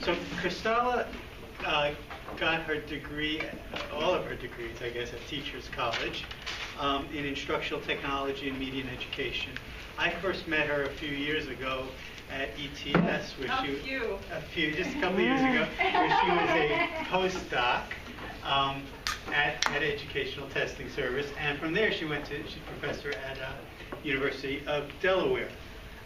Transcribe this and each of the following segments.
So Chrystalla got her degree, all of her degrees, I guess, at Teachers College in instructional technology and media and education. I first met her a few years ago at ETS, where just a couple of years ago, where she was a postdoc at Educational Testing Service, and from there she's professor at University of Delaware.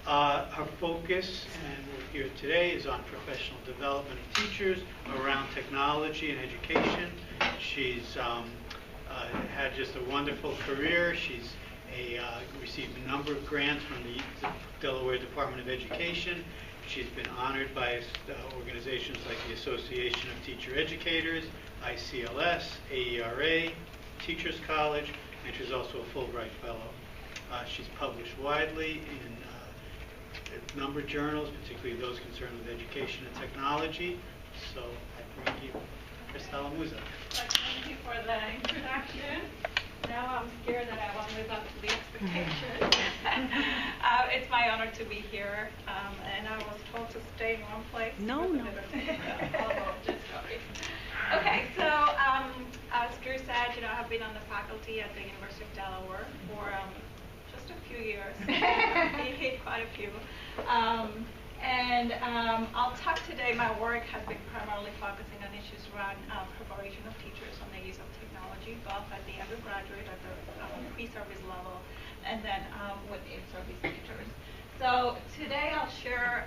Her focus, and we're here today, is on professional development of teachers around technology and education. She's had just a wonderful career. She's received a number of grants from the Delaware Department of Education. She's been honored by organizations like the Association of Teacher Educators, ICLS, AERA, Teachers College, and she's also a Fulbright Fellow. She's published widely in a number of journals, particularly those concerned with education and technology. So I bring you Chrystalla Mouza. Thank you for the introduction. Now I'm scared that I won't live up to the expectations. It's my honor to be here, and I was told to stay in one place. No. Okay, so as Drew said, I have been on the faculty at the University of Delaware for just a few years. Quite a few. I'll talk today. My work has been primarily focusing on issues around preparation of teachers on the use of technology, both at the undergraduate, at the pre-service level, and then with in-service teachers. So today I'll share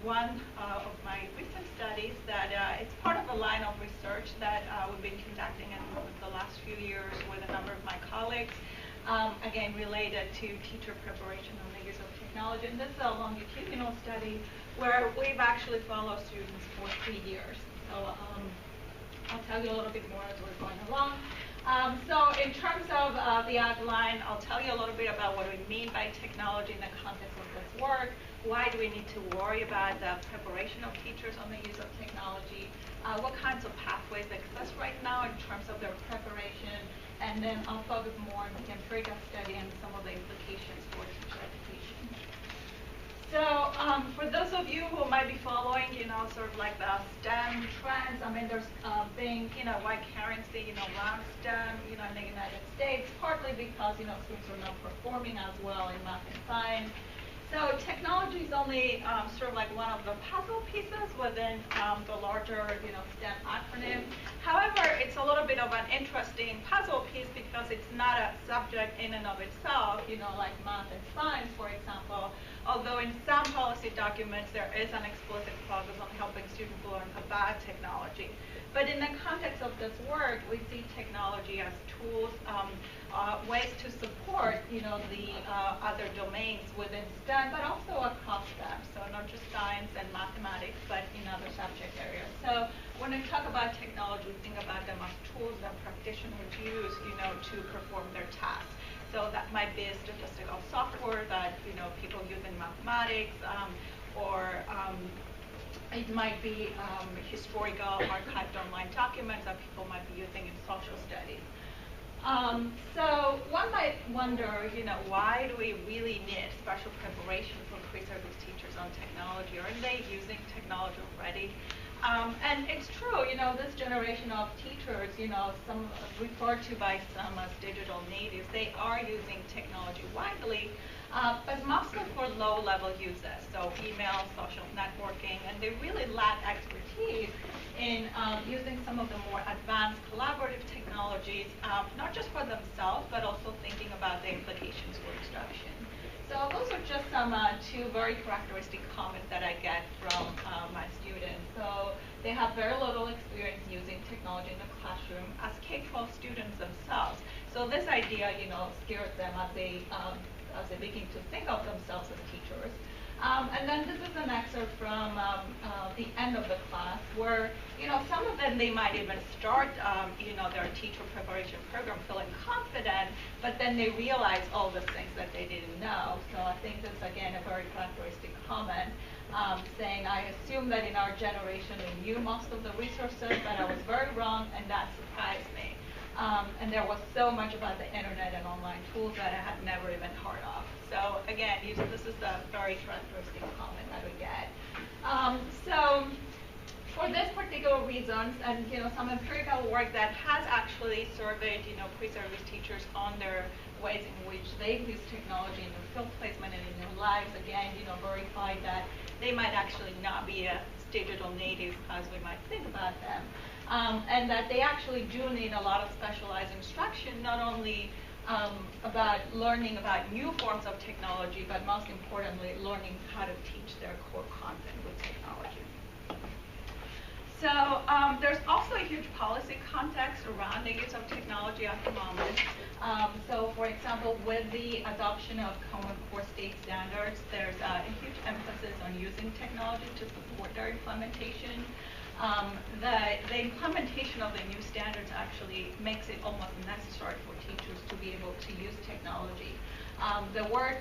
one of my recent studies that it's part of a line of research that we've been conducting in the last few years with a number of my colleagues, again related to teacher preparation on the use of technology. And this is a longitudinal study where we've actually followed students for 3 years. So I'll tell you a little bit more as we're going along. So in terms of the outline, I'll tell you a little bit about what we mean by technology in the context of this work. Why do we need to worry about the preparation of teachers on the use of technology? What kinds of pathways exist right now in terms of their preparation? And then I'll focus more on the empirical study and some of the implications for teacher education. So for those of you who might be following, sort of like the STEM trends, I mean, there's been, wide currency, around STEM, in the United States, partly because, students are not performing as well in math and science. So technology is only sort of like one of the puzzle pieces within the larger, STEM acronym. However, it's a little bit of an interesting puzzle piece because it's not a subject in and of itself, like math and science, for example. Although in some policy documents there is an explicit focus on helping students learn about technology. But in the context of this work, we see technology as tools, ways to support, the other domains within STEM, but also across STEM. So not just science and mathematics, but in other subject areas. So when we talk about technology, we think about them as tools that practitioners use, to perform their tasks. So that might be statistical software that, people use in mathematics, or it might be historical archived online documents that people might be using in social studies. So one might wonder, why do we really need special preparation for pre-service teachers on technology? Aren't they using technology already? And it's true, this generation of teachers, some referred to by some as digital natives, they are using technology widely, but mostly for low-level uses, so email, social networking, and they really lack expertise in using some of the more advanced collaborative technologies, not just for themselves, but also thinking about the implications for instruction. So those are just some two very characteristic comments that I get from my students. So they have very little experience using technology in the classroom as K-12 students themselves. So this idea, scares them as they begin to think of themselves as teachers. And then this is an excerpt from the end of the class where, some of them, they might even start, their teacher preparation program feeling confident, but then they realize all the things that they didn't know. So I think this, again, a very characteristic comment, saying, I assume that in our generation we knew most of the resources, but I was very wrong, and that surprised me. And there was so much about the internet and online tools that I had never even heard of. So again, this is a very characteristic comment that we get. So for this particular reasons, and some empirical work that has actually surveyed pre-service teachers on their ways in which they use technology in their field placement and in their lives, again, verified that they might actually not be as digital natives as we might think about them, and that they actually do need a lot of specialized instruction, not only about learning about new forms of technology, but most importantly, learning how to teach their core content with technology. So there's also a huge policy context around the use of technology at the moment. So for example, with the adoption of Common Core state standards, there's a huge emphasis on using technology to support their implementation. The implementation of the new standards actually makes it almost necessary for teachers to be able to use technology. They work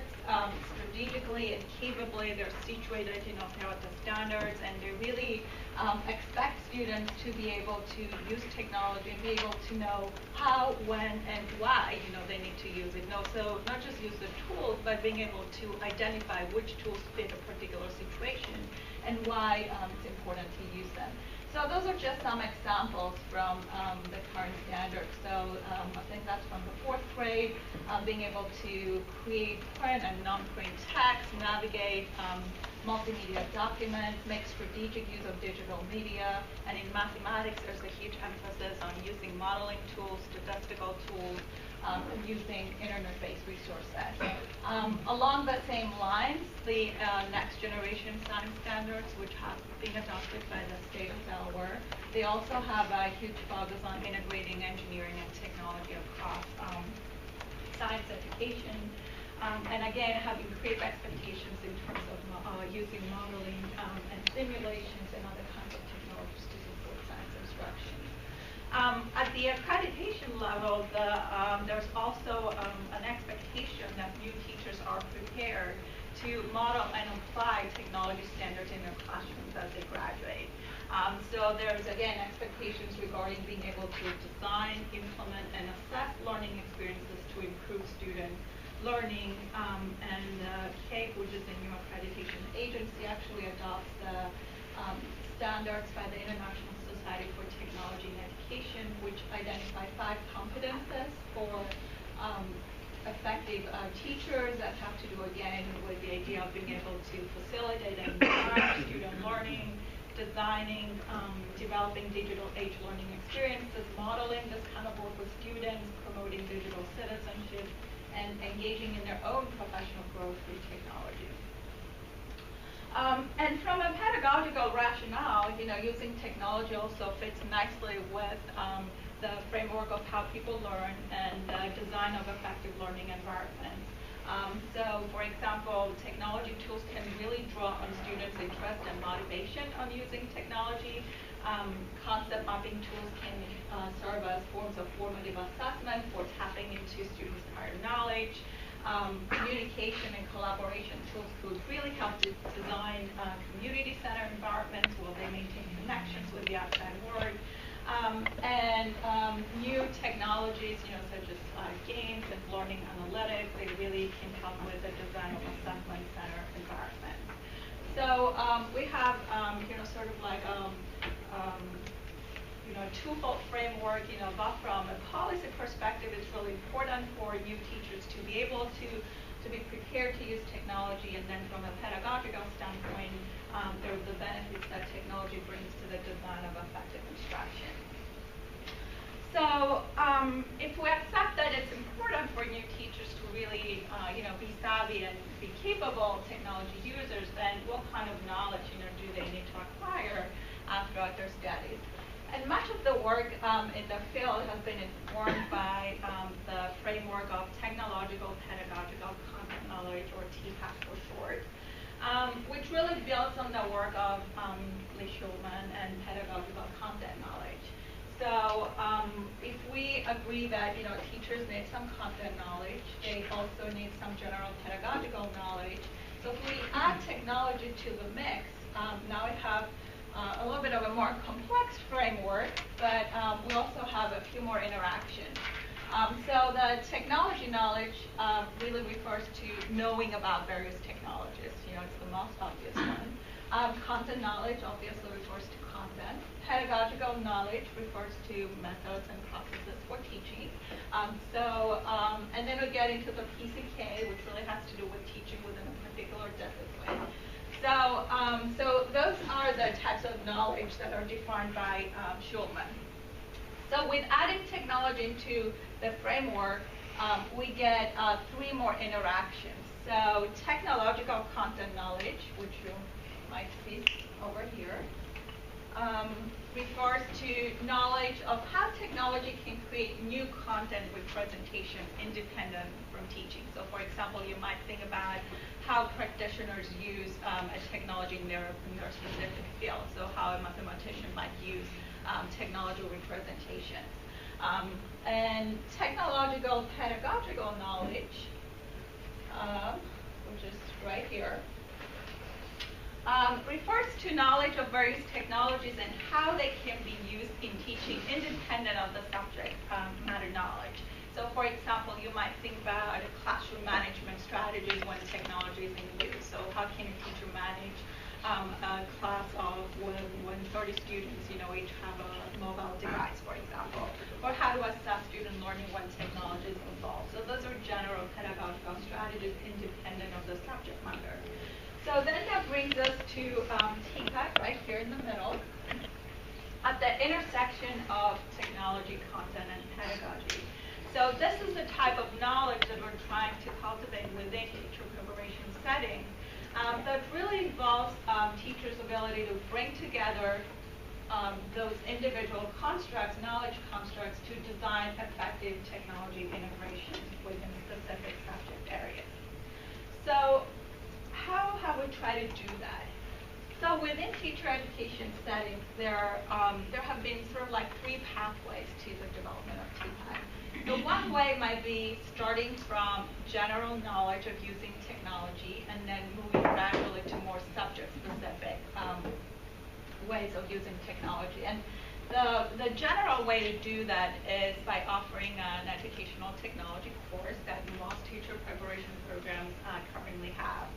strategically and capably. They're situated, throughout the standards, and they really expect students to be able to use technology and be able to know how, when, and why, they need to use it. So not just use the tools, but being able to identify which tools fit a particular situation and why it's important to use them. So those are just some examples from the current standards. So I think that's from the 4th grade, being able to create print and non-print text, navigate multimedia documents, make strategic use of digital media, and in mathematics, there's a huge emphasis on using modeling tools, statistical tools, using internet-based resource sets. Along the same lines, the next generation science standards, which have been adopted by the state of Delaware, they also have a huge focus on integrating engineering and technology across science education, and again, having creative expectations in terms of using modeling and simulations and other kinds of technologies to support science instruction. At the accreditation level, there's also an expectation that new teachers are prepared to model and apply technology standards in their classrooms as they graduate. So there's, again, expectations regarding being able to design, implement, and assess learning experiences to improve student learning, and CAPE, which is the new accreditation agency, actually adopts the standards by the International Society for Technology and Education, which identify 5 competences for effective teachers that have to do, again, with the idea of being able to facilitate and guide student learning, designing, developing digital age learning experiences, modeling this kind of work with students, promoting digital citizenship, and engaging in their own professional growth through technology. And from a pedagogical rationale, using technology also fits nicely with the framework of how people learn and the design of effective learning environments. So, for example, technology tools can really draw on students' interest and motivation on using technology. Concept mapping tools can serve as forms of formative assessment for tapping into students' prior knowledge. Communication and collaboration tools could really help to design community-centered environments while they maintain connections with the outside world. And new technologies, such as games and learning analytics, they really can help with the design of assessment-centered environments. So we have, sort of like twofold framework. But from a policy perspective, it's really important for new teachers to be able to be prepared to use technology, and then from a pedagogical standpoint, there are the benefits that technology brings to the design of effective instruction. So if we accept that it's important for new teachers to really, be savvy and be capable technology users, then what kind of knowledge, do they need to acquire throughout their studies? And much of the work in the field has been informed by the framework of technological pedagogical content knowledge, or TPAC for short, which really builds on the work of Lee Schulman and pedagogical content knowledge. So if we agree that teachers need some content knowledge, they also need some general pedagogical knowledge. So if we add technology to the mix, now we have a little bit of a more complex framework, but we also have a few more interactions. So the technology knowledge really refers to knowing about various technologies. It's the most obvious one. Content knowledge obviously refers to content. knowledge refers to methods and processes for teaching. And then we get into the PCK, which really has to do with teaching within a particular discipline. So those are the types of knowledge that are defined by Schulman. So with adding technology into the framework, we get 3 more interactions. So technological content knowledge, which you might see over here, refers to knowledge of how technology can create new content with presentation independent from teaching. So for example, you might think about how practitioners use a technology in their specific field. So how a mathematician might use technology with presentations. And technological pedagogical knowledge, which is right here, refers to knowledge of various technologies and how they can be used in teaching independent of the subject matter knowledge. So for example, you might think about classroom management strategies when technology is in use. So how can a teacher manage a class of when 30 students, each have a mobile device, for example, or how to assess student learning when technology is involved. So those are general pedagogical strategies independent of the subject matter. So then that brings us to TPAC right here in the middle, at the intersection of technology, content, and pedagogy. So this is the type of knowledge that we're trying to cultivate within teacher preparation settings that really involves teachers' ability to bring together those individual constructs, knowledge constructs, to design effective technology integrations within specific subject areas. So how have we tried to do that? So within teacher education settings, there have been sort of like 3 pathways to the development of TPAC. The one way might be starting from general knowledge of using technology and then moving gradually to more subject-specific ways of using technology. And the general way to do that is by offering an educational technology course that most teacher preparation programs currently have.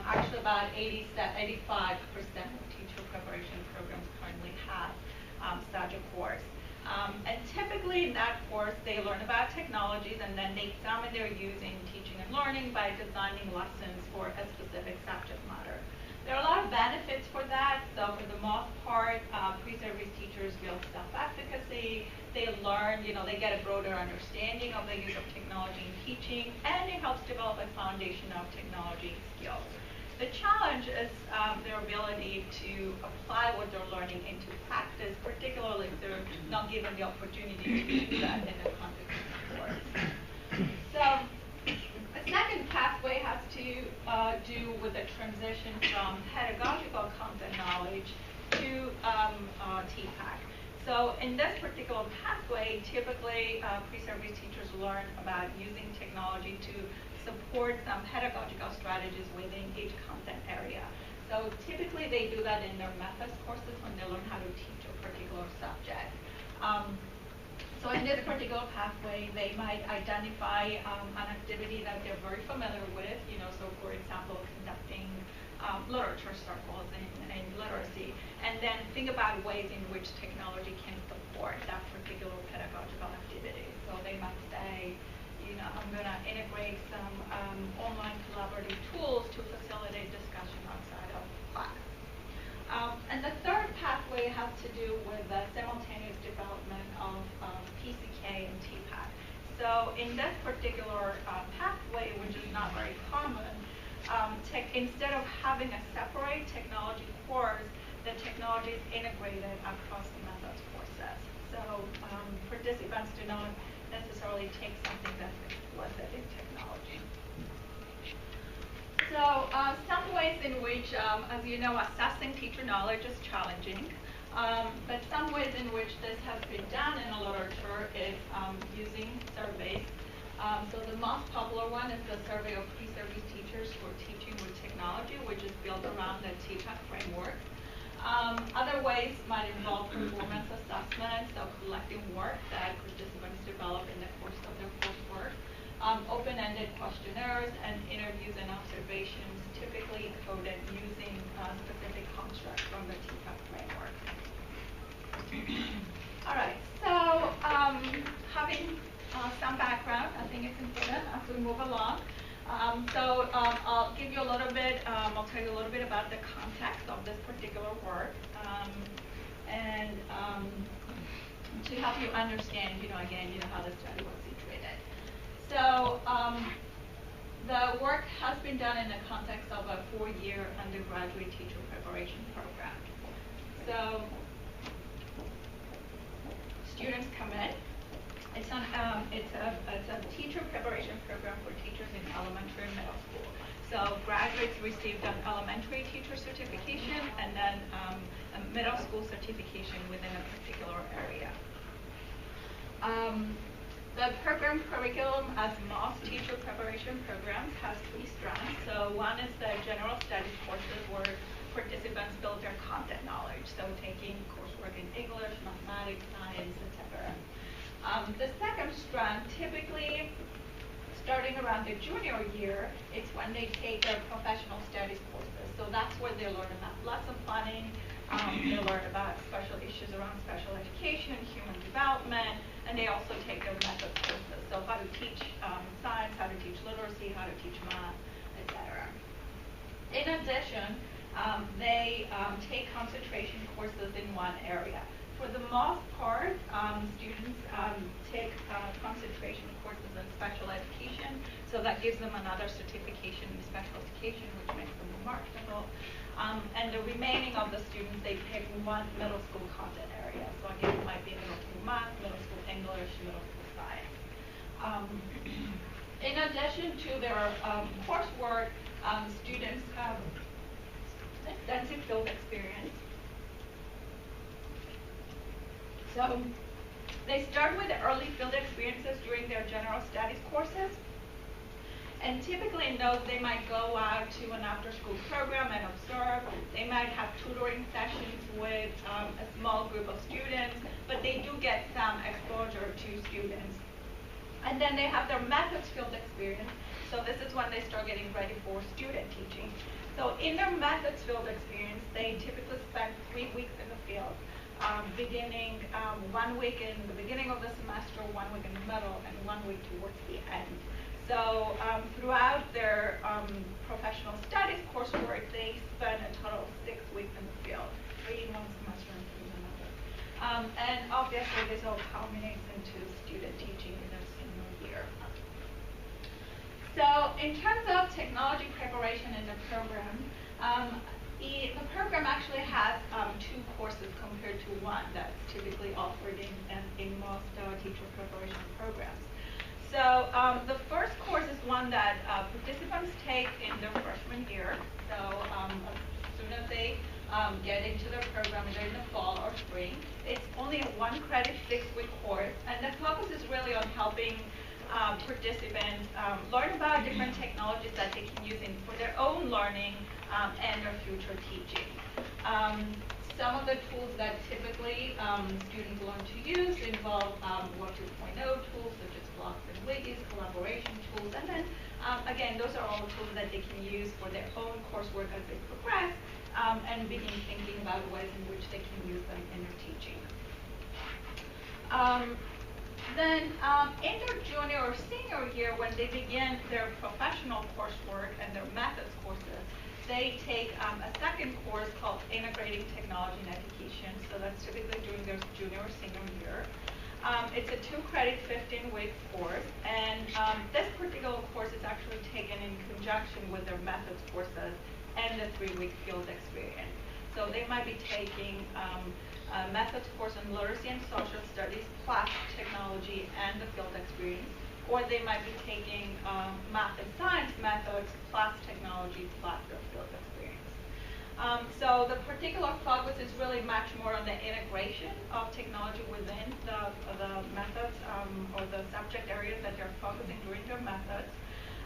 Actually, about 85% of teacher preparation programs currently have such a course. And typically in that course, they learn about technologies and then they examine their use in teaching and learning by designing lessons for a specific subject matter. There are a lot of benefits for that. So for the most part, pre-service teachers build self-efficacy. They learn, they get a broader understanding of the use of technology in teaching, and it helps develop a foundation of technology skills. The challenge is their ability to apply what they're learning into practice, particularly if they're not given the opportunity to do that in the context of the course. So the second pathway has to do with the transition from pedagogical content knowledge to TPAC. So in this particular pathway, typically pre-service teachers learn about using technology to support some pedagogical strategies within each content area. So typically they do that in their methods courses when they learn how to teach a particular subject. So in this particular pathway, they might identify an activity that they're very familiar with, so for example, conducting literature circles in literacy, and then think about ways in which technology can support that particular pedagogical activity. So they might say, I'm going to integrate some online collaborative tools to facilitate discussion outside of class. And the third pathway has to do with the simultaneous development of PCK and TPAC. So in this particular pathway, which is not very common, instead of having a separate technology course, the technology is integrated across the methods courses. So participants do not necessarily take something that's explicit in technology. So some ways in which, as you know, assessing teacher knowledge is challenging. But some ways in which this has been done in the literature is using surveys. So the most popular one is the survey of pre-service teachers who are teaching with technology, which is built around the TPAC framework. Other ways might involve performance assessment, so collecting work that participants develop in the course of their coursework, open-ended questionnaires, and interviews and observations, typically coded using specific constructs from the TPAC framework. I'll give you a little bit, I'll tell you a little bit about the context of this particular work, and to help you understand, again, how the study was situated. So the work has been done in the context of a 4-year undergraduate teacher preparation program. So students come in. It's a teacher preparation program for teachers in elementary and middle school. So graduates received an elementary teacher certification and then a middle school certification within a particular area. The program curriculum, as most teacher preparation programs, has 3 strands. So one is the general studies courses where participants build their content knowledge, so taking coursework in English, mathematics, science, etc. The second strand, typically starting around the junior year, it's when they take their professional studies courses. So that's where they learn about lesson planning, they learn about special issues around special education, human development, and they also take their methods courses. So how to teach science, how to teach literacy, how to teach math, etc. In addition, they take concentration courses in one area. For the most part, students take concentration courses in special education, so that gives them another certification in special education, which makes them remarkable. And the remaining of the students, they pick one middle school content area. So again, it might be middle school math, middle school English, middle school science. In addition to their coursework, students have extensive field experience. So they start with the early field experiences during their general studies courses. And typically in those, they might go out to an after-school program and observe. They might have tutoring sessions with a small group of students, but they do get some exposure to students. And then they have their methods field experience. So this is when they start getting ready for student teaching. So in their methods field experience, they typically spend 3 weeks in the field, beginning 1 week in the beginning of the semester, 1 week in the middle, and 1 week towards the end. So throughout their professional studies coursework, they spend a total of 6 weeks in the field, 3 in one semester and 3 in another. And obviously, this all culminates into student teaching in their senior year. So in terms of technology preparation in the program, the program actually has 2 courses compared to 1 that's typically offered in most teacher preparation programs. So the first course is one that participants take in their freshman year. So as soon as they get into their program, either in the fall or spring, it's only a 1 credit 6-week course, and the focus is really on helping participants learn about different technologies that they can use for their own learning and their future teaching. Some of the tools that typically students learn to use involve Web 2.0 tools such as blogs and wikis, collaboration tools, and then again, those are all tools that they can use for their own coursework as they progress and begin thinking about ways in which they can use them in their teaching. Then in their junior or senior year, when they begin their professional coursework and their methods courses, they take a second course called Integrating Technology and Education. So that's typically during their junior or senior year. It's a 2 credit 15-week course, and this particular course is actually taken in conjunction with their methods courses and the 3-week field experience. So they might be taking a methods course on literacy and social studies plus technology and the field experience, or they might be taking math and science methods plus technology plus their field experience. So the particular focus is really much more on the integration of technology within the methods or the subject areas that they're focusing during their methods,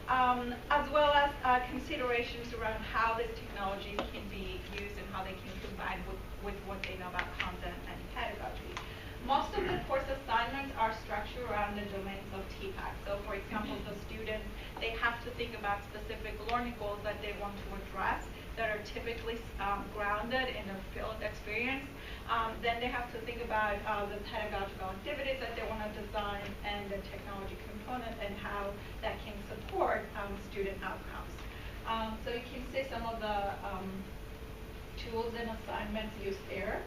as well as considerations around how this technology can be used and how they can combine with what they know about content and pedagogy. Most of the course assignments are structured around the domains of TPAC. So for example, the students, they have to think about specific learning goals that they want to address, that are typically grounded in their field experience. Then they have to think about the pedagogical activities that they want to design and the technology component and how that can support student outcomes. So you can see some of the tools and assignments used there.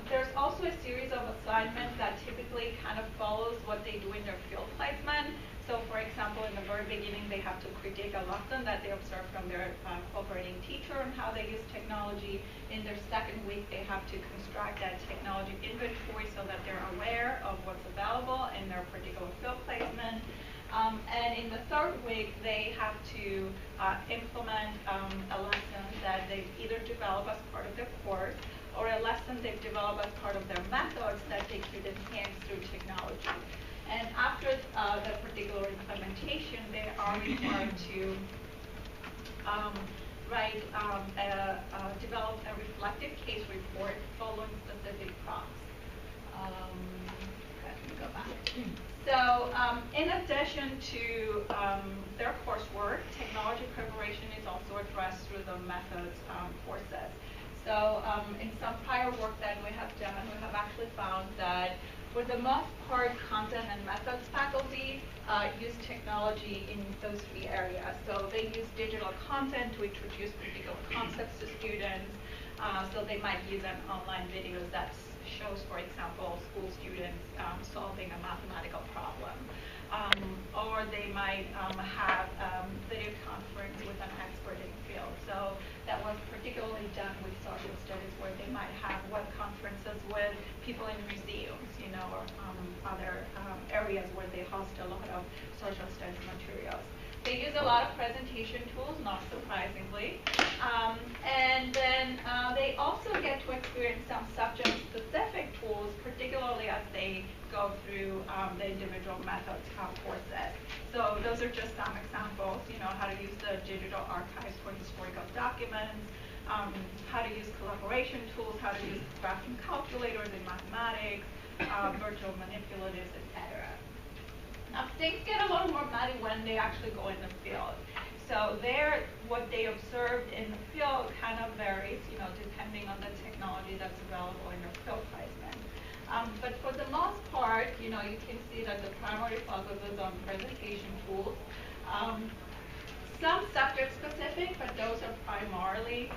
There's also a series of assignments that typically kind of follows what they do in their field placement. So for example, in the very beginning, they have to critique a lesson that they observed from their cooperating teacher and how they use technology. In their second week, they have to construct that technology inventory so that they're aware of what's available in their particular field placement. And in the third week, they have to implement a lesson that they've either developed as part of their course or a lesson they've developed as part of their methods that they could enhance through technology. And after the particular implementation, they are required to develop a reflective case report following specific prompts. Let me go back. So in addition to their coursework, technology preparation is also addressed through the methods courses. So in some prior work that we have done, we have actually found that for the most part, content and methods faculty use technology in those three areas. So they use digital content to introduce particular concepts to students. So they might use an online video that shows, for example, school students solving a mathematical problem. Or they might have video conference with an expert in the field. So that was particularly done with social studies, where they might have web conferences with people in museums, or other areas where they host a lot of social studies materials. They use a lot of presentation tools, not surprisingly. And then they also get to experience some subject-specific tools, particularly as they go through the individual methods courses. So those are just some examples, how to use the digital archives for historical documents, how to use collaboration tools, how to use graphing calculators in mathematics, virtual manipulatives, etc. Now, things get a little more muddy when they actually go in the field. So there, what they observed in the field kind of varies, depending on the technology that's available in their field placement. But for the most part, you can see that the primary focus is on presentation tools. Some subject-specific, but those are primarily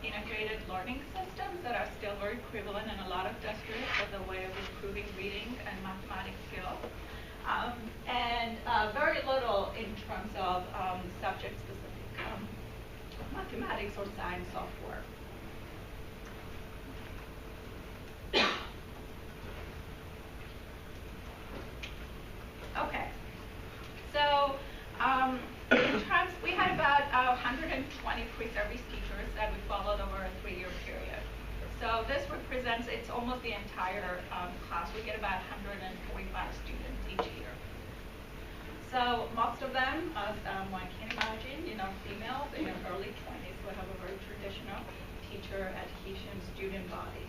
integrated learning systems that are still very prevalent in a lot of districts as a way of improving reading and mathematics skills. And very little in terms of subject-specific mathematics or science software. Okay, so we had about 120 pre-service teachers that we followed over a 3-year period. So this represents, it's almost the entire class. We get about 145 students each year. So most of them, as one can imagine, females in their early 20s, would have a very traditional teacher adhesion student body.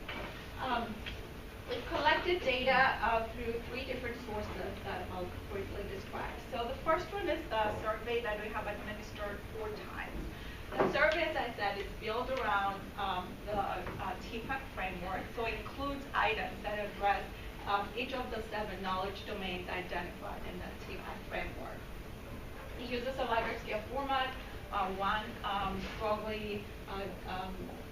We've collected data through 3 different sources that I'll briefly describe. So the first one is the survey that we have administered 4 times. The survey, as I said, is built around the TPAC framework, so it includes items that address each of the 7 knowledge domains identified in the TPAC framework. It uses a library scale format, 1 strongly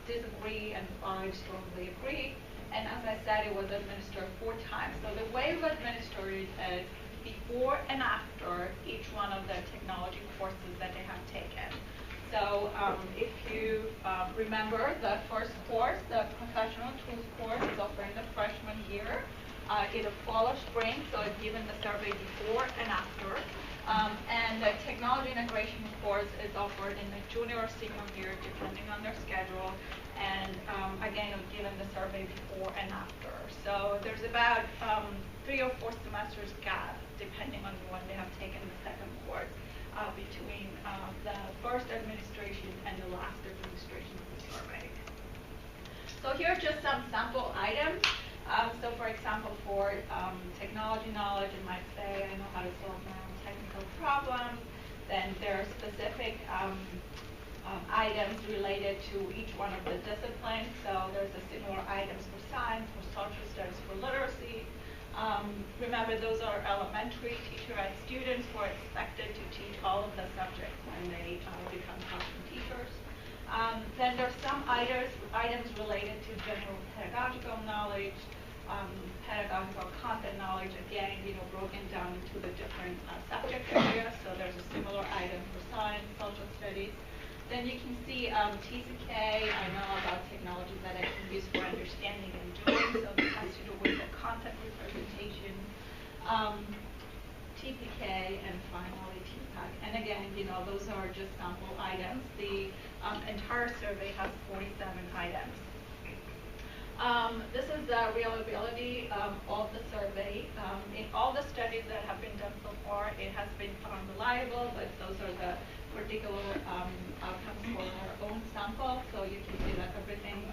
disagree and 5 strongly agree. And as I said, it was administered 4 times. So the way we administer it is before and after each one of the technology courses that they have taken. So if you remember, the first course, the professional tools course, is offered in the freshman year. Either fall or spring, so it's given the survey before and after. And the technology integration course is offered in the junior or senior year, depending on their schedule. And again, it's given the survey before and after. So there's about 3 or 4 semesters gap, depending on when they have taken the second course, between the first administration and the last administration of the survey. So here are just some sample items. So for example, for technology knowledge, it might say, I know how to solve technical problems. Then there are specific items related to each one of the disciplines. So there's a similar items for science, for social studies, for literacy. Remember, those are elementary teacher-ed students who are expected to teach all of the subjects when they become classroom teachers. Then there's some items related to general pedagogical knowledge, pedagogical content knowledge, again, broken down into the different subject areas. So there's a similar item for science, social studies. Then you can see TCK, I know about technologies that I can use for understanding and doing, so this has to do with the content representation, TPK, and finally TPAC. And again, those are just sample items. The entire survey has 47 items. This is the reliability of the survey. In all the studies that have been done so far, it has been found reliable, but those are the particular outcomes for our own sample. So you can see that everything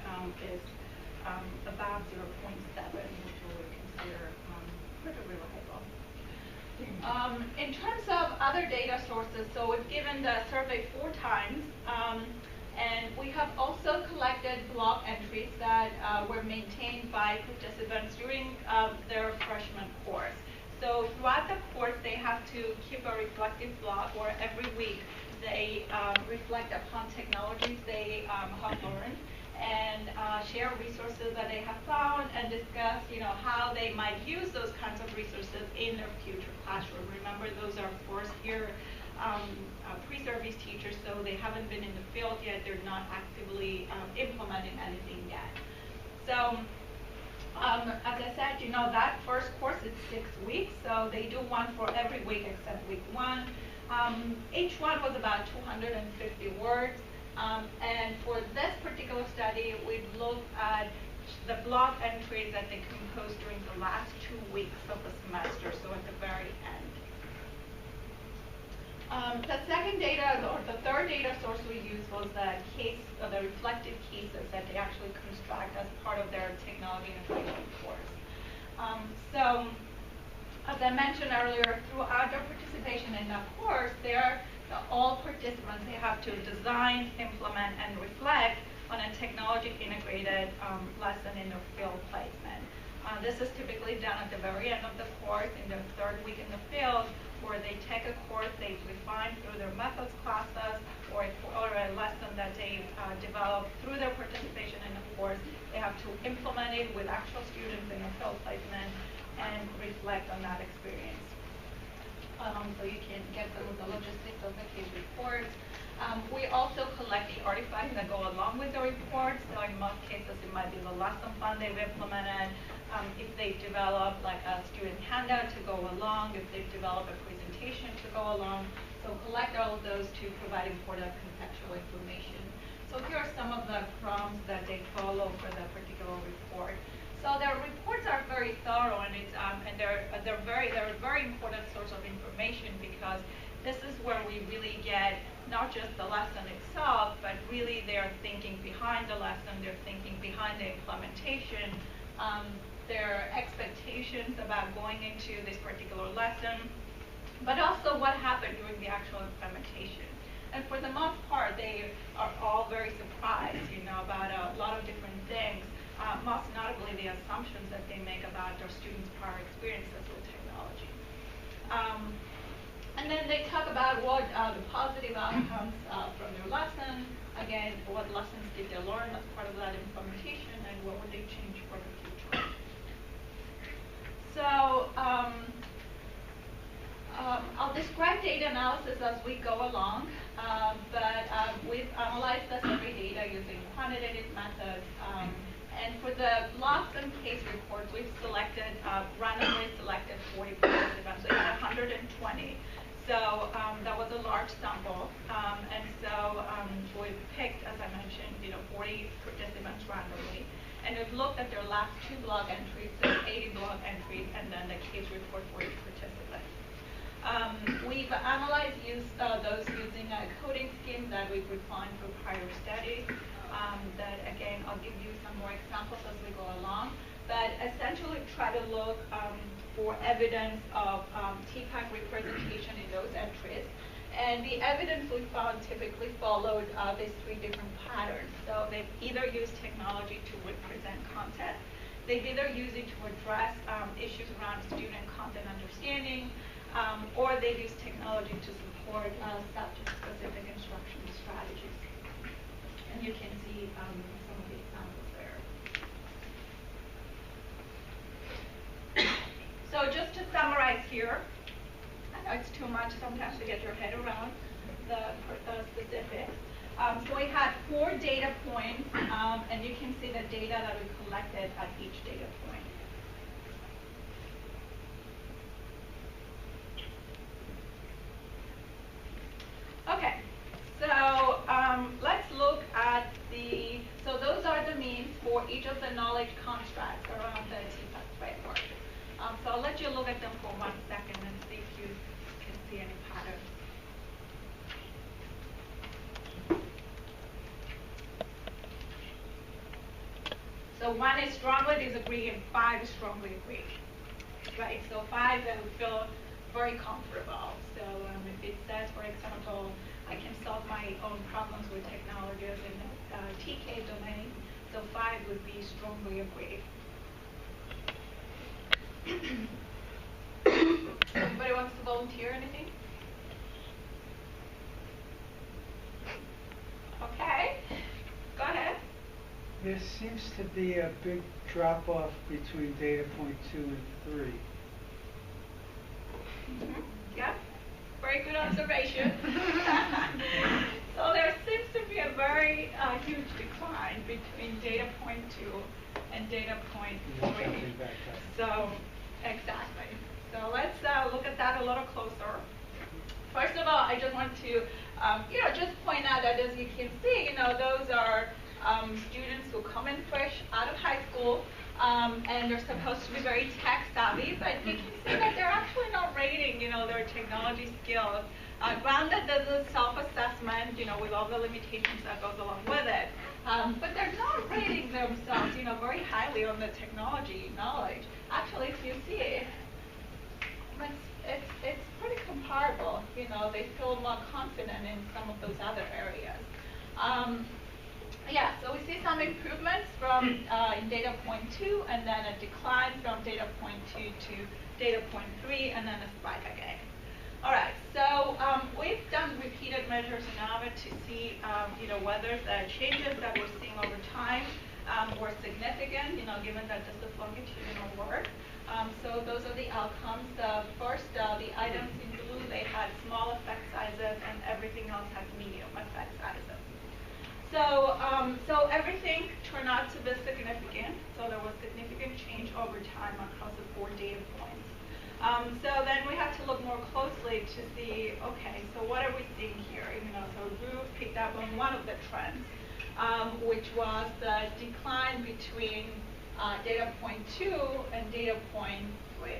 is about 0.7, which we would consider pretty reliable. In terms of other data sources, so we've given the survey 4 times. And we have also collected blog entries that were maintained by participants during their freshman course. So throughout the course, they have to keep a reflective blog where every week they reflect upon technologies they have learned and share resources that they have found and discuss, how they might use those kinds of resources in their future classroom. Remember, those are first-year pre-service teachers, so they haven't been in the field yet. They're not actively implementing anything yet. So, as I said, that first course is 6 weeks, so they do one for every week except week 1. Each one was about 250 words. And for this particular study, we've looked at the blog entries that they composed during the last 2 weeks of the semester, so at the very end. The second data, or the third data source we used was the reflective cases that they actually construct as part of their technology integration course. So, as I mentioned earlier, throughout their participation in the course, all participants, they have to design, implement, and reflect on a technology-integrated lesson in their field placement. This is typically done at the very end of the course, in the 3rd week in the field, where they take a course they refine through their methods classes or a lesson that they develop through their participation in the course. They have to implement it with actual students in a field placement and reflect on that experience. So you can get the logistics of the case reports. We also collect the artifacts that go along with the reports. So in most cases, it might be the lesson plan they've implemented. If they've developed like a student handout to go along, if they've developed a presentation to go along. So collect all of those to provide important contextual information. So here are some of the prompts that they follow for the particular report. So their reports are very thorough, and they're a very important source of information, because this is where we really get not just the lesson itself, but really their thinking behind the lesson, their thinking behind the implementation, their expectations about going into this particular lesson, but also what happened during the actual implementation. And for the most part, they are all very surprised, about a lot of different things. Most notably the assumptions that they make about their students' prior experiences with technology. And then they talk about what the positive outcomes from their lesson, again, what lessons did they learn as part of that implementation, and what would they change for the future. So I'll describe data analysis as we go along, but we've analyzed the survey data using quantitative methods. And for the logs and case reports, we've randomly selected 40 participants, so 120. So that was a large sample. And so we picked, as I mentioned, 40 participants randomly. And we've looked at their last 2 blog entries, so 80 blog entries, and then the case report for each participant. We've analyzed those using a coding scheme that we've refined for prior studies. That again, I'll give you some more examples as we go along. But essentially try to look for evidence of TPAC representation in those entries. And the evidence we found typically followed these three different patterns. So they either use technology to represent content, they've either used it to address issues around student content understanding, or they use technology to support subject-specific instruction strategies. And you can see some of the examples there. So just to summarize here, I know it's too much sometimes to get your head around the specifics. So we had 4 data points, and you can see the data that we collected at each data point. Okay, so let's look at so those are the means for each of the knowledge constructs around the TPAS framework. So I'll let you look at them for 1 second and see if you can see any patterns. So 1 is strongly disagree and 5 is strongly agree. Right, so 5 then we feel very comfortable. So if it says, for example, I can solve my own problems with technologies in the TK domain, so 5 would be strongly agree. Anybody wants to volunteer anything? Okay, go ahead. There seems to be a big drop-off between data point 2 and 3. Yeah, very good observation. So there seems to be a very huge decline between data point 2 and data point 3. So, exactly. So let's look at that a little closer. First of all, I just want to, just point out that as you can see, those are students who come in fresh out of high school, and they're supposed to be very tech savvy, but you can see that they're actually not rating, their technology skills. Granted, there's a self-assessment, with all the limitations that goes along with it, but they're not rating themselves, very highly on the technology knowledge. Actually, if you see it, it's pretty comparable. They feel more confident in some of those other areas. Yeah, so we see some improvements from in data point 2, and then a decline from data point 2 to data point 3, and then a spike again. All right, so we've done repeated measures now to see, whether the changes that we're seeing over time were significant, given that this is longitudinal work. So those are the outcomes. First, the items in blue, they had small effect sizes, and everything else has medium effect sizes. So everything turned out to be significant. So there was significant change over time across the 4 data points. So then we have to look more closely to see, okay, so what are we seeing here? So Ruth picked up on one of the trends, which was the decline between data point 2 and data point 3.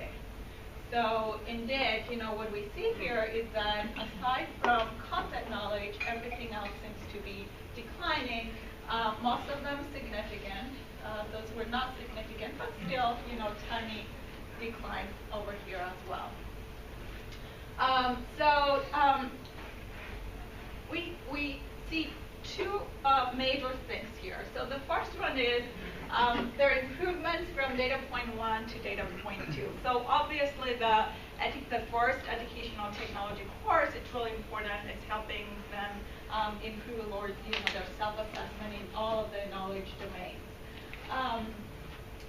So indeed, what we see here is that aside from content knowledge, everything else seems to be declining. Most of them significant. Those were not significant, but still, tiny decline over here as well. We see 2 major things here. So the first one is there are improvements from data point 1 to data point 2. So obviously the first educational technology course, it's really important. It's helping them improve or their self-assessment in all of the knowledge domains.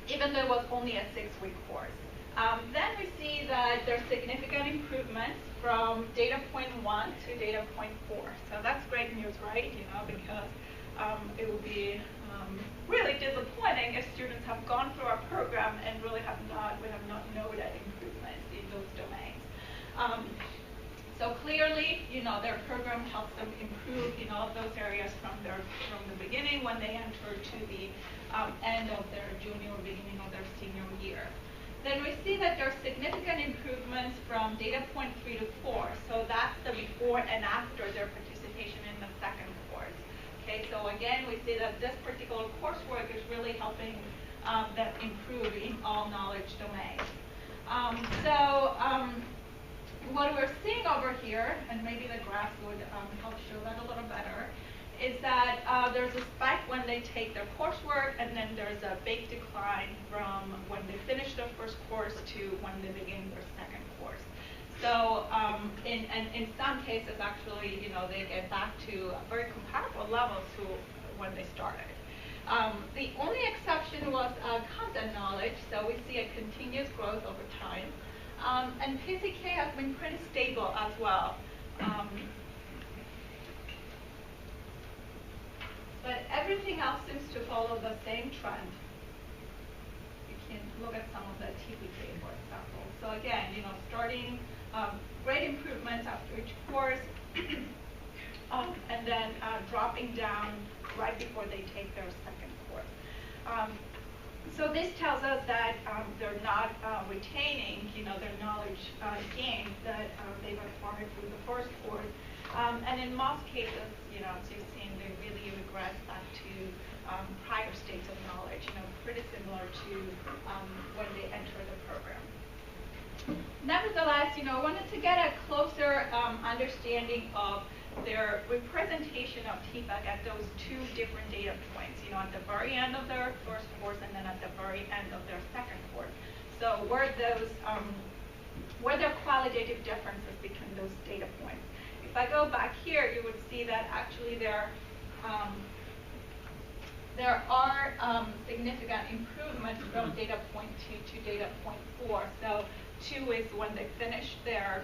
Even though it was only a 6-week course. Then we see that there's significant improvements from data point 1 to data point 4. So that's great news, right? Because it would be really disappointing if students have gone through our program and really we have not noted improvements in those domains. So clearly, their program helps them improve in all of those areas from the beginning when they enter to the end of their junior or beginning of their senior year. Then we see that there are significant improvements from data point 3 to 4. So that's the before and after their participation in the second course. Okay, so again, we see that this particular coursework is really helping them improve in all knowledge domains. what we're seeing over here, and maybe the graphs would help show that a little better, is that there's a spike when they take their coursework, and then there's a big decline from when they finish their first course to when they begin their second course. So in some cases, actually, they get back to very comparable levels to when they started. The only exception was content knowledge, so we see a continuous growth over time. And PCK has been pretty stable as well. But everything else seems to follow the same trend. You can look at some of the TPK, for example. So again, starting great improvements after each course, and then dropping down right before they take their second course. So this tells us that they're not retaining, their knowledge gains that they've acquired through the first course. And in most cases, as you've seen, they really regress back to prior states of knowledge, pretty similar to when they enter the program. Nevertheless, I wanted to get a closer understanding of their representation of TPAC at those two different data points, at the very end of their first course and then at the very end of their second course. So were there qualitative differences between those data points? If I go back here, you would see that actually there are significant improvements from data point 2 to data point 4. So 2 is when they finish their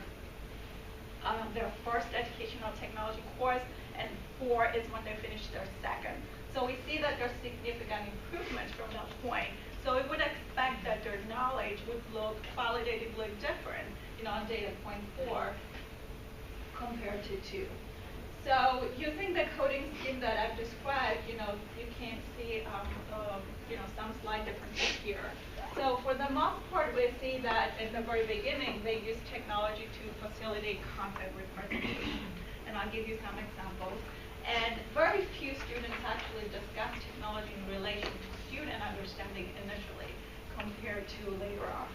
first educational technology course, and 4 is when they finish their second. So we see that there's significant improvement from that point. So we would expect that their knowledge would look qualitatively different, on data point 4 compared to 2. So using the coding scheme that I've described, you can see some slight differences here. So for the most part, we see that in the very beginning, they use technology to facilitate content representation. And I'll give you some examples. And very few students actually discuss technology in relation to student understanding initially compared to later on.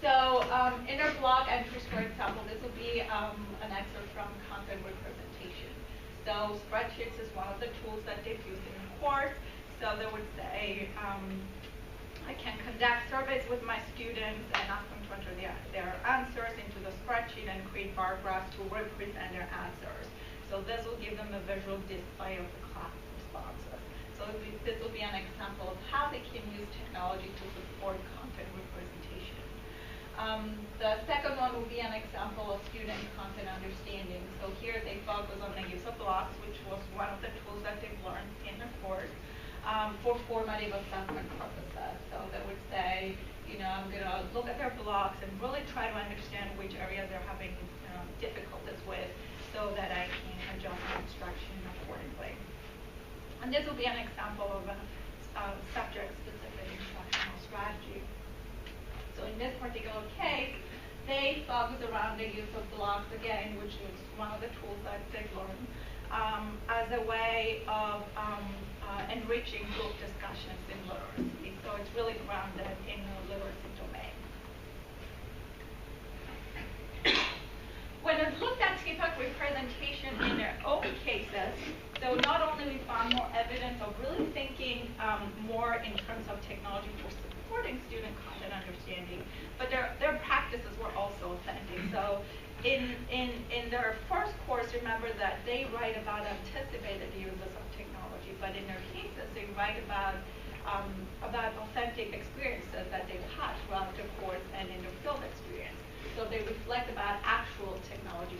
So in our blog entries, for example, this will be an excerpt from content representation. So spreadsheets is one of the tools that they've used in the course. So they would say, I can conduct surveys with my students and ask them to enter their answers into the spreadsheet and create bar graphs to represent their answers. So this will give them a visual display of the class responses. So this will be an example of how they can use technology to support content representation. The second one will be an example of student content understanding. So here they focus on the use of blocks, which was one of the tools that they've learned in the course, for formative assessment purposes. So they would say, I'm going to look at their blocks and really try to understand which areas they're having difficulties with so that I can adjust my instruction accordingly. And this will be an example of a subject-specific instructional strategy. So in this particular case, they focus around the use of blocks again, which is one of the tools that they've learned, as a way of enriching group discussions in literacy. So it's really grounded in the literacy domain. When I looked at TPAC representation in their own cases, so not only we found more evidence of really thinking more in terms of technology for supporting student content understanding, but their practices were also authentic. So in their first course, remember that they write about anticipated uses of technology, but in their cases, they write about authentic experiences that they've had throughout the course and in their field experience. So they reflect about actual technology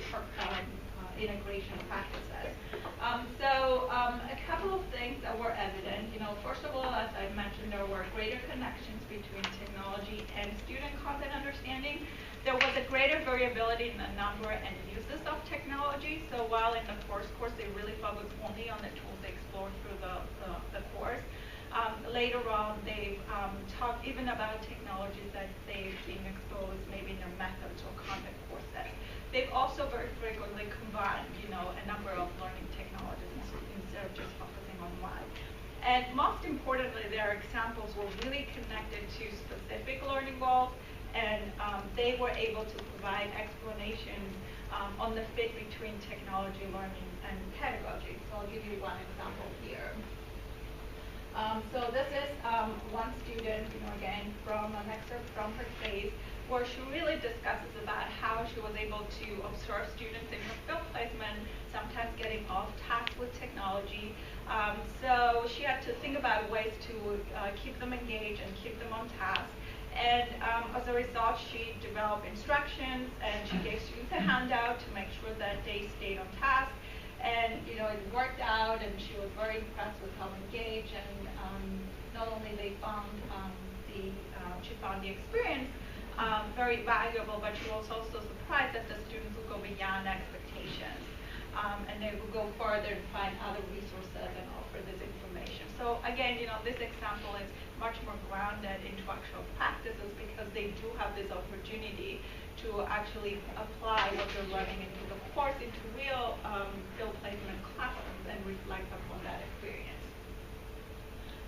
integration practices. A couple of things that were evident. First of all, as I mentioned, there were greater connections between technology and student content understanding. There was a greater variability in the number and uses of technology. So while in the first course they really focused only on the tools they explored through the course, later on they talked even about technologies that they've been exposed maybe in their methods or content courses. They've also very frequently combined, a number of learning technologies instead of just focusing on one. And most importantly, their examples were really connected to specific learning goals and they were able to provide explanations on the fit between technology learning and pedagogy. So I'll give you one example here. So this is one student, again, from an excerpt from her case, where she really discusses about how she was able to observe students in her field placement, sometimes getting off task with technology. So she had to think about ways to keep them engaged and keep them on task. And as a result, she developed instructions, and she gave students a handout to make sure that they stayed on task. And it worked out, and she was very impressed with how engaged, and not only they found she found the experience very valuable, but she was also surprised that the students would go beyond expectations, and they would go further and find other resources and offer this information. So again, this example is much more grounded into actual practices, because they do have this opportunity to actually apply what they're learning into the course, into real field placement classrooms, and reflect upon that experience.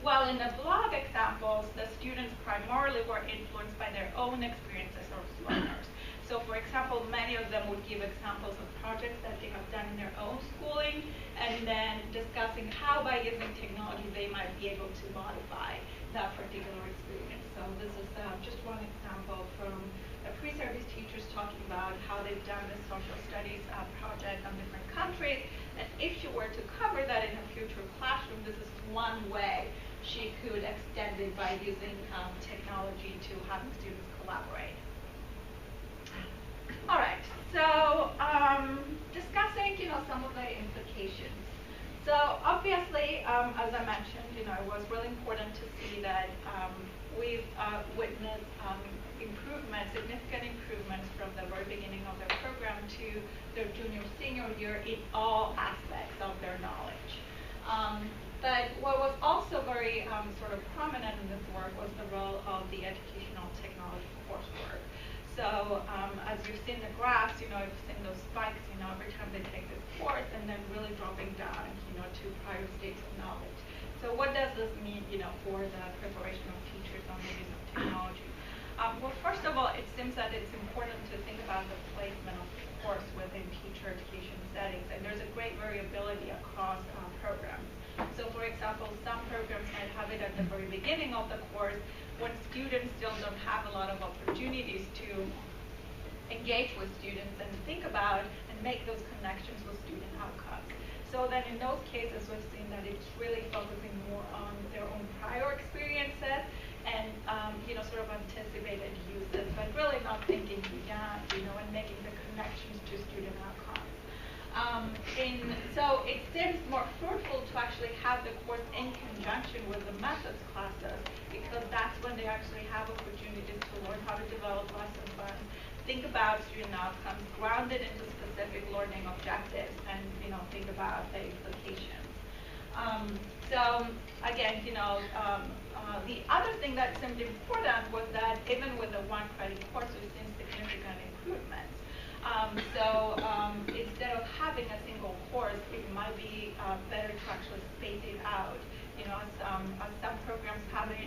Well, in the blog examples, the students primarily were influenced by their own experiences as learners. So for example, many of them would give examples of projects that they have done in their own schooling, and then discussing how by using technology they might be able to modify that particular experience. So this is just one example from pre-service teachers talking about how they've done this social studies project on different countries. And if she were to cover that in a future classroom, this is one way she could extend it by using technology to having students collaborate. All right, so discussing, some of the implications. So obviously, as I mentioned, it was really important to see that we've witnessed significant improvements from the very beginning of their program to their junior, senior year in all aspects of their knowledge. But what was also very sort of prominent in this work was the role of the educational technology coursework. So as you've seen the graphs, you've seen those spikes, every time they take this course, and then really dropping down, to prior states of knowledge. So what does this mean, for the preparation of teachers on the use of technology? Well, first of all, it seems that it's important to think about the placement of the course within teacher education settings, and there's a great variability across programs. So for example, some programs might have it at the very beginning of the course, when students still don't have a lot of opportunities to engage with students and think about and make those connections with student outcomes. So then in those cases, we've seen that it's really focusing more on their own prior experiences and sort of anticipated uses, but really not thinking beyond, and making the connections to student outcomes. So it seems more fruitful to actually have the course in conjunction with the methods classes, because that's when they actually have opportunities to learn how to develop lesson plans, think about student outcomes, grounded into specific learning objectives, and think about the implications. So again, the other thing that seemed important was that even with the one credit course, we've seen significant improvements. Instead of having a single course, it might be better to actually space it out. As some programs have it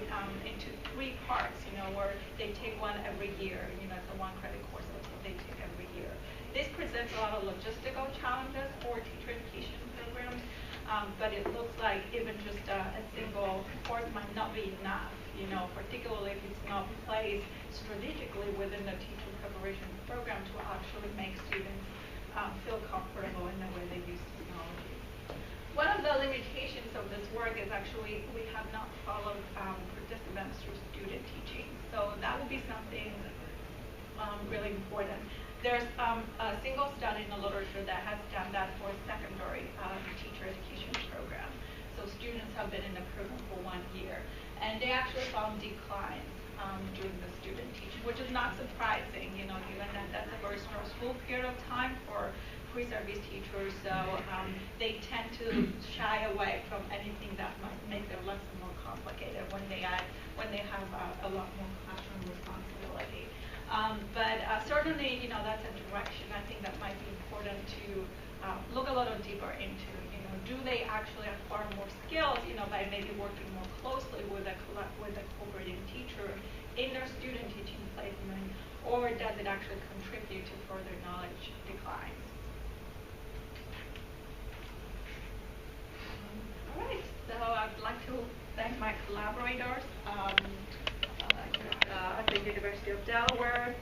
into 3 parts, where they take one every year. It's a one credit course that they take every year. This presents a lot of logistical challenges for teacher education programs, but it looks like even just a single course might not be enough, particularly if it's not placed strategically within the teacher preparation program to actually make students feel comfortable in the way they use technology. One of the limitations of this work is actually we have not followed participants through student teaching. So that would be something really important. There's a single study in the literature that has done that for a secondary teacher education program. So students have been in the program for 1 year, and they actually found declines during the student teaching, which is not surprising, given that that's a very stressful period of time for pre-service teachers. So they tend to shy away from anything that might make their lesson more complicated when they have a lot more classroom responsibility. But certainly, that's a direction I think that might be important to look a little deeper into. Do they actually acquire more skills, by maybe working more closely with a cooperating teacher in their student teaching placement, or does it actually contribute to further knowledge declines? All right, so I'd like to thank my collaborators at the University of Delaware.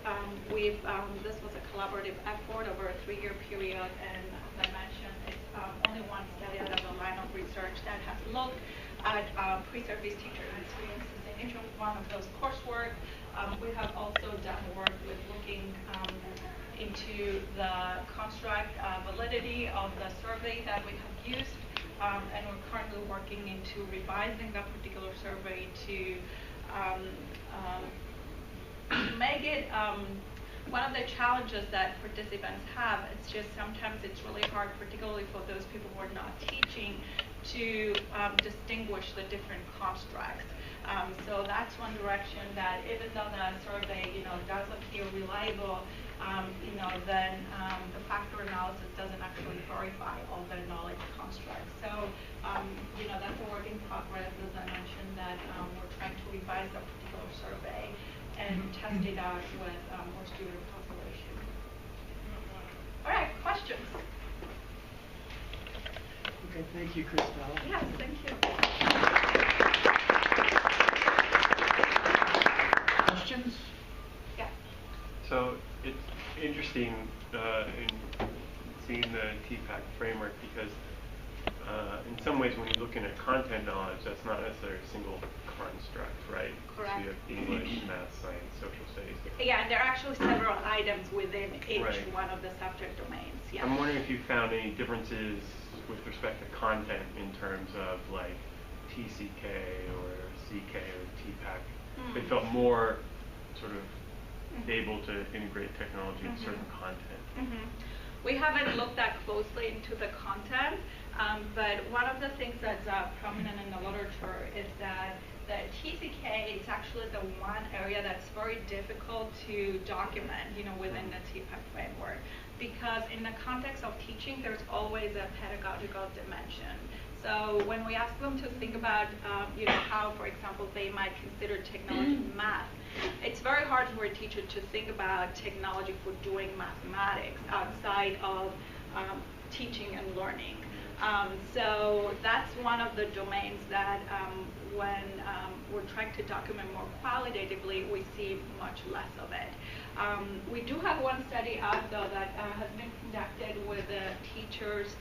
This was a collaborative effort over a 3-year period, and as I mentioned, it's only one study out of a line of research that has looked at pre-service teacher experiences in each one of those coursework. We have also done work with looking into the construct validity of the survey that we have used, and we're currently working into revising that particular survey to make it one of the challenges that participants have. It's just sometimes it's really hard, particularly for those people who are not teaching, to distinguish the different constructs. So that's one direction that even though the survey, does appear reliable, then the factor analysis doesn't actually verify all the knowledge constructs. So, that's a work in progress. As I mentioned, that we're trying to revise a particular survey and test it out with more student population. All right, questions? Okay, thank you, Chrystalla. Yes, thank you. Questions? Yeah. So it's interesting in seeing the TPAC framework because in some ways when you're looking at content knowledge, that's not necessarily a single construct, right? Correct. So you have English, math, science, social studies. Yeah, and there are actually several items within each Right. one of the subject domains. Yeah. I'm wondering if you found any differences with respect to content in terms of like TCK or CK or TPAC. They felt more sort of able to integrate technology in certain content. We haven't looked that closely into the content, but one of the things that's prominent in the literature is that the TCK is actually the one area that's very difficult to document, within the TPAC framework, because in the context of teaching, there's always a pedagogical dimension. So when we ask them to think about, how, for example, they might consider technology in math, it's very hard for a teacher to think about technology for doing mathematics outside of teaching and learning. So that's one of the domains that when we're trying to document more qualitatively, we see much less of it. We do have one study out, though, that has been conducted with teachers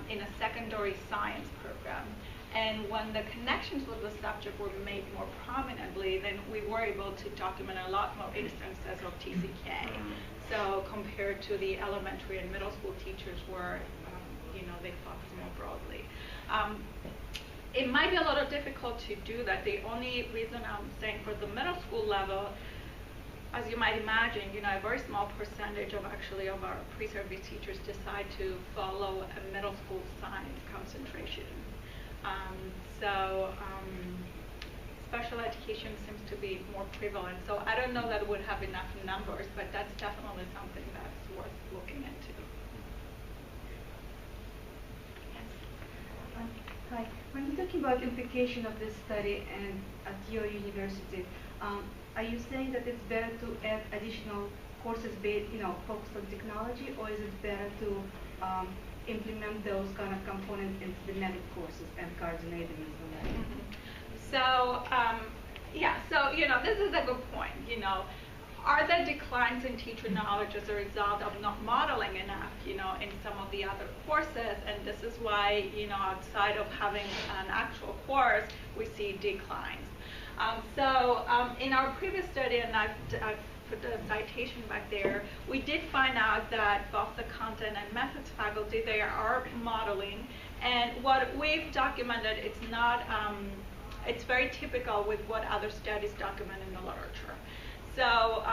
in a secondary science program. And when the connections with the subject were made more prominently, then we were able to document a lot more instances of TCK. So compared to the elementary and middle school teachers where, they focus more broadly. It might be a little difficult to do that. The only reason I'm saying for the middle school level, as you might imagine, a very small percentage of our pre-service teachers decide to follow a middle school science concentration. Special education seems to be more prevalent. So I don't know that it would have enough numbers, but that's definitely something that's worth looking into. Yes. Hi. When you're talking about implication of this study and at your university, are you saying that it's better to add additional courses focused on technology, or is it better to implement those kind of components into the medic courses and coordinate them as well? So, this is a good point. Are there declines in teacher knowledge as a result of not modeling enough, in some of the other courses? And this is why, outside of having an actual course, we see declines. In our previous study, and I've put the citation back there, we did find out that both the content and methods faculty, they are modeling. And what we've documented, it's not, it's very typical with what other studies document in the literature. So,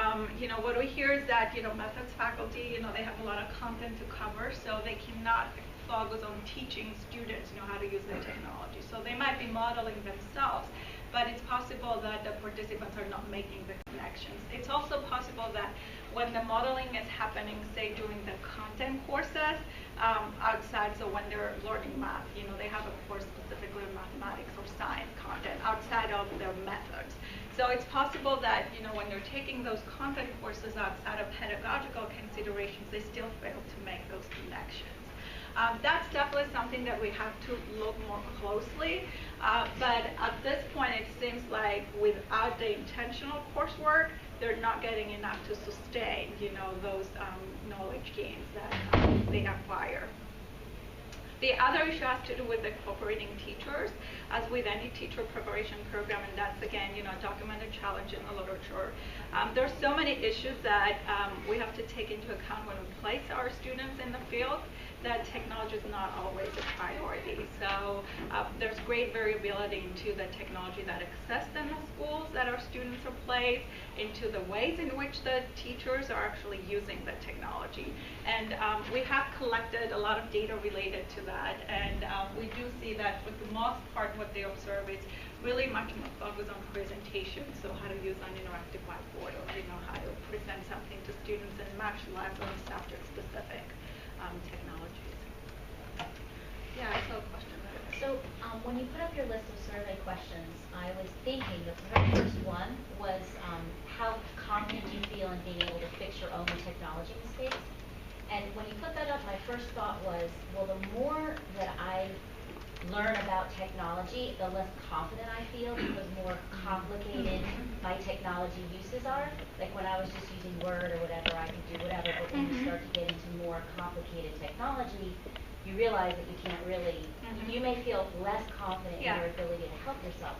what we hear is that, methods faculty, they have a lot of content to cover, so they cannot focus on teaching students, how to use the technology. So they might be modeling themselves, but it's possible that the participants are not making the connections. It's also possible that when the modeling is happening, say during the content courses, outside, so when they're learning math, they have a course specifically on mathematics or science content outside of their methods. So it's possible that, when they're taking those content courses outside of pedagogical considerations, they still fail to make those connections. That's definitely something that we have to look more closely. But at this point, it seems like without the intentional coursework, they're not getting enough to sustain, those knowledge gains that they acquire. The other issue has to do with incorporating teachers, as with any teacher preparation program, and that's again, documented challenge in the literature. There's so many issues that we have to take into account when we place our students in the field, that technology is not always a priority. So there's great variability into the technology that exists in the schools that our students are placed, into the ways in which the teachers are actually using the technology. And we have collected a lot of data related to that, and we do see that for the most part what they observe is really much more focused on presentation, so how to use an interactive whiteboard, or how to present something to students, and much less on subject-specific technologies. Yeah, I saw a question there. So when you put up your list of survey questions, I was thinking the very first one was how confident do you feel in being able to fix your own technology mistakes? And when you put that up, my first thought was, well, the more that I learn about technology, the less confident I feel, because more complicated my technology uses are. Like when I was just using Word or whatever, I could do whatever, but when you start to get into more complicated technology, you realize that you can't really, you may feel less confident in your ability to help yourself.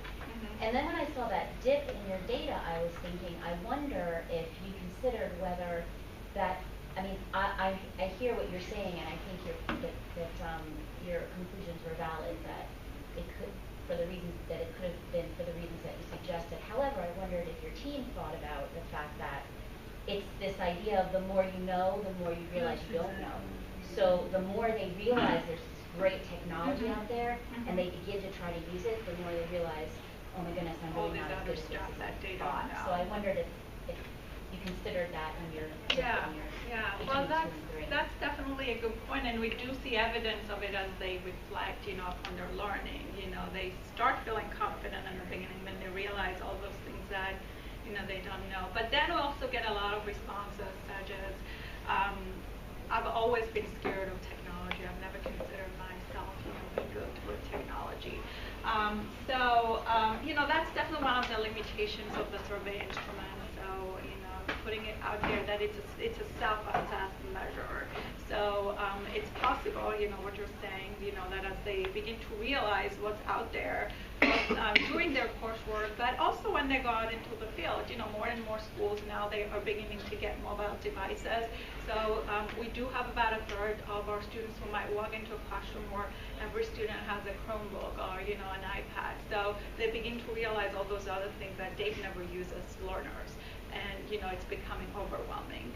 And then when I saw that dip in your data, I was thinking, I wonder if you considered whether that, I hear what you're saying, and I think that your conclusions were valid, that it could, for the reasons that it could have been for the reasons that you suggested. However, I wondered if your team thought about the fact that it's this idea of the more you know, the more you realize you don't know. So the more they realize there's this great technology out there, and they begin to try to use it, the more they realize, oh my goodness, I'm really not as good as this is thought. So I wondered if you considered that in your Well, that's definitely a good point, and we do see evidence of it as they reflect, on their learning. They start feeling confident in the beginning, then they realize all those things that, they don't know. But then we also get a lot of responses such as, I've always been scared of technology. I've never considered myself, being good with technology. That's definitely one of the limitations of the survey instrument. So, putting it out there that it's a self-assessed measure. So it's possible, what you're saying, that as they begin to realize what's out there, during their coursework, but also when they go out into the field, more and more schools now, they are beginning to get mobile devices. So we do have about a third of our students who might walk into a classroom where every student has a Chromebook or, an iPad. So they begin to realize all those other things that they've never used as learners. And it's becoming overwhelming.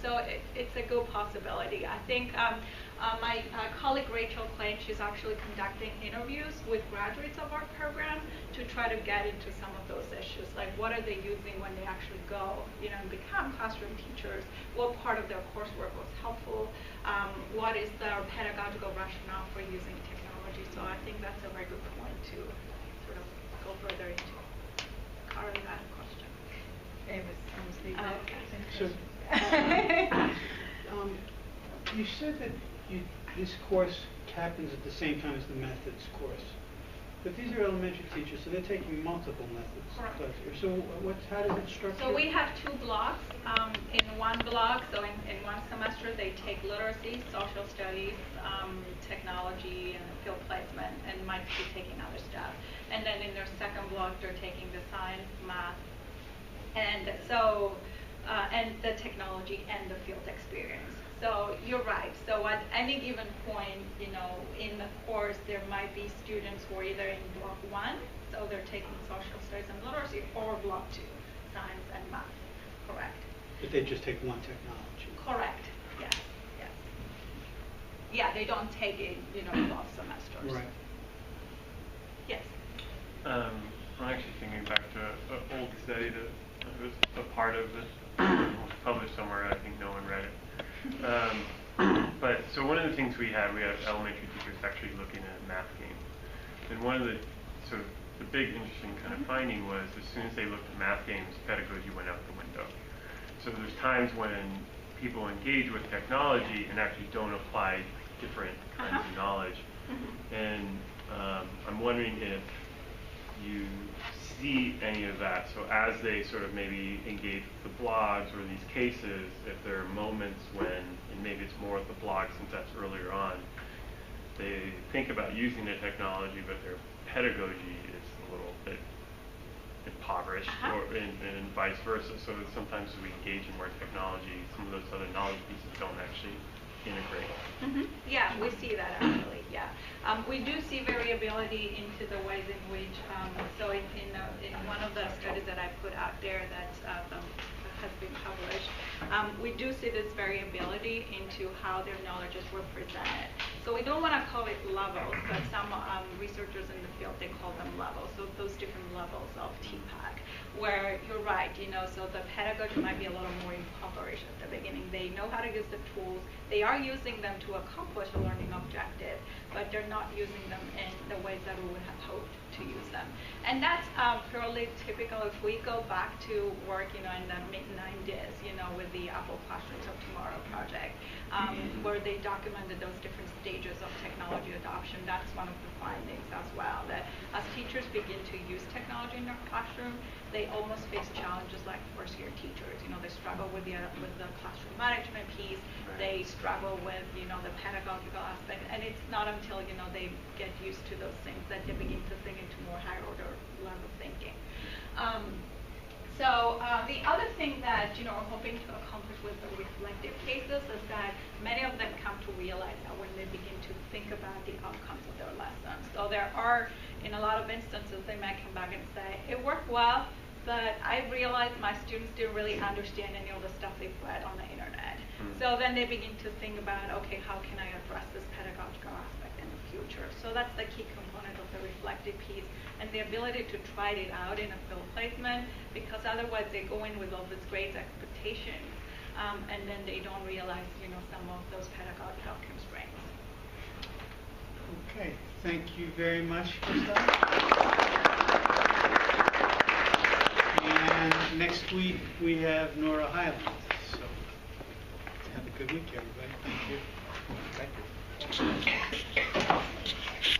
So it's a good possibility. I think my colleague Rachel claims she's actually conducting interviews with graduates of our program to try to get into some of those issues, like what are they using when they actually go, and become classroom teachers, what part of their coursework was helpful, what is their pedagogical rationale for using technology. So I think that's a very good point to sort of go further into. Carly had a question. So, you said that this course happens at the same time as the methods course, but these are elementary teachers, so they're taking multiple methods. Correct. So how does it structure? So we have 2 blocks. In one block, so in one semester, they take literacy, social studies, technology, and field placement, and might be taking other stuff. And then in their second block, they're taking the science, math, and so, and the technology and the field experience. So you're right. So at any given point, in the course, there might be students who are either in block 1, so they're taking social studies and literacy, or block 2, science and math. Correct. But they just take one technology. Correct. Yes. Yes. Yeah, they don't take it, both semesters. Right. Yes. I'm actually thinking back to an old study that was a part of it. It was published somewhere, I think no one read it. But so one of the things we have elementary teachers actually looking at math games. And one of the sort of the big interesting kind of finding was as soon as they looked at math games, pedagogy went out the window. So there's times when people engage with technology and actually don't apply different kinds of knowledge. And I'm wondering if you see any of that. So as they sort of maybe engage with the blogs or these cases, if there are moments when, and maybe it's more with the blog since that's earlier on, they think about using the technology, but their pedagogy is a little bit impoverished, or and vice versa. So that sometimes as we engage in more technology, some of those other knowledge pieces don't actually integrate. Yeah, we see that actually. Yeah, we do see variability into the ways in which. So in one of the studies that I put out there that has been published, we do see this variability into how their knowledges were presented. So we don't want to call it levels, but some researchers in the field, they call them levels. So those different levels of TPAC, where you're right, so the pedagogy might be a little more impoverished at the beginning. They know how to use the tools. They are using them to accomplish a learning objective, but they're not using them in the ways that we would have hoped to use them. And that's fairly typical if we go back to work, in the mid-90s, with the Apple Classrooms of Tomorrow project, where they documented those different stages of technology adoption. That's one of the findings as well, that as teachers begin to use technology in their classroom, they almost face challenges like first-year teachers. They struggle with the classroom management piece. They struggle with, the pedagogical aspect. And it's not until, they get used to those things that they begin to think into more higher-order level thinking. So the other thing that we're hoping to accomplish with the reflective cases is that many of them come to realize that when they begin to think about the outcomes of their lessons. So there are, in a lot of instances, they might come back and say, it worked well, but I realized my students didn't really understand any of the stuff they've read on the internet. So then they begin to think about, okay, how can I address this pedagogical aspect in the future? So that's the key component of the reflective piece, and the ability to try it out in a field placement, because otherwise they go in with all this great expectations, and then they don't realize, some of those pedagogical constraints. Okay, thank you very much, Chrystalla. And next week we have Nora Highland. So have a good week, everybody. Thank you. Thank you.